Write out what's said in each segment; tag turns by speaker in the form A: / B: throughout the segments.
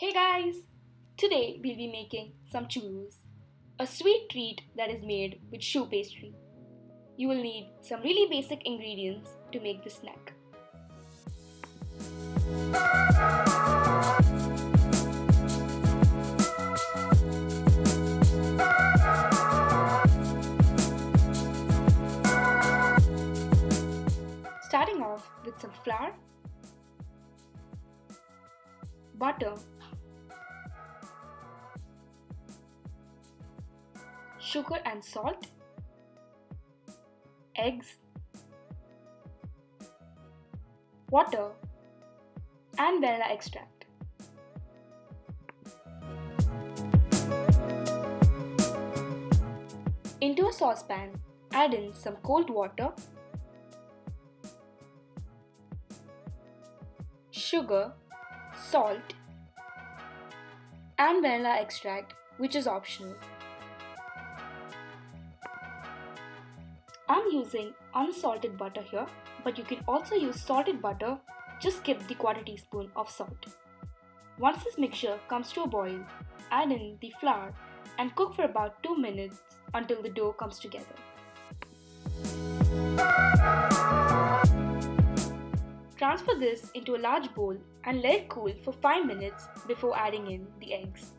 A: Hey guys! Today we'll be making some churros, a sweet treat that is made with choux pastry. You will need some really basic ingredients to make this snack. Starting off with some flour, butter, sugar and salt, eggs, water, and vanilla extract. Into a saucepan, add in some cold water, sugar, salt, and vanilla extract, which is optional. I'm using unsalted butter here, but you can also use salted butter, just skip the quarter teaspoon of salt. Once this mixture comes to a boil, add in the flour and cook for about 2 minutes until the dough comes together. Transfer this into a large bowl and let it cool for 5 minutes before adding in the eggs.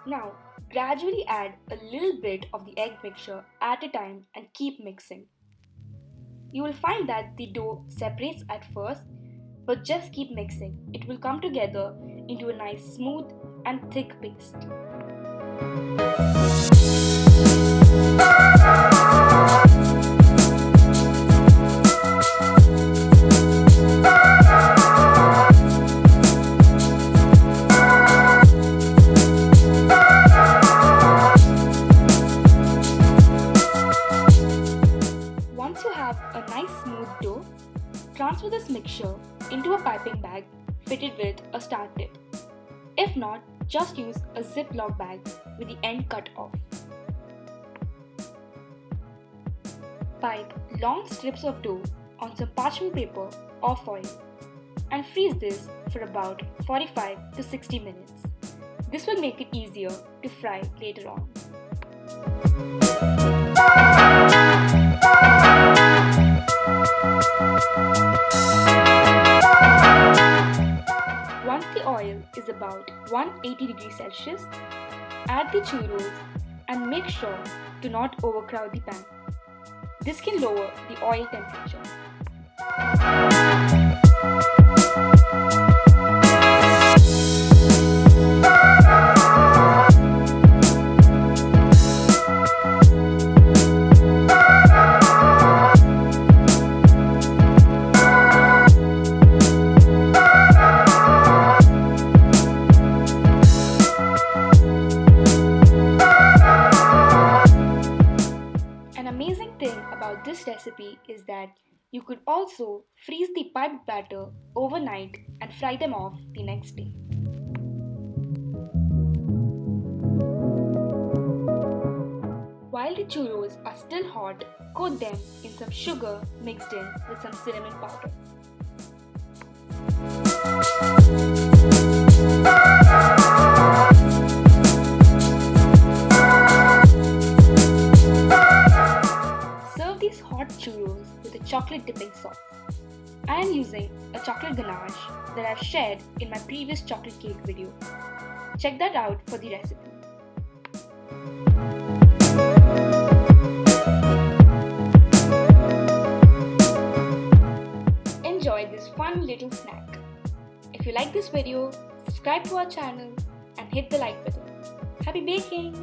A: Now, gradually add a little bit of the egg mixture at a time and keep mixing. You will find that the dough separates at first, but just keep mixing. It will come together into a nice smooth and thick paste. Once you have a nice smooth dough, transfer this mixture into a piping bag fitted with a star tip. If not, just use a Ziploc bag with the end cut off. Pipe long strips of dough on some parchment paper or foil and freeze this for about 45 to 60 minutes. This will make it easier to fry later on. Once the oil is about 180 degrees Celsius, add the churros and make sure to not overcrowd the pan. This can lower the oil temperature. An amazing thing about this recipe is that you could also freeze the piped batter overnight and fry them off the next day. While the churros are still hot, coat them in some sugar mixed in with some cinnamon powder. These hot churros with a chocolate dipping sauce. I am using a chocolate ganache that I've shared in my previous chocolate cake video. Check that out for the recipe. Enjoy this fun little snack. If you like this video, subscribe to our channel and hit the like button. Happy baking!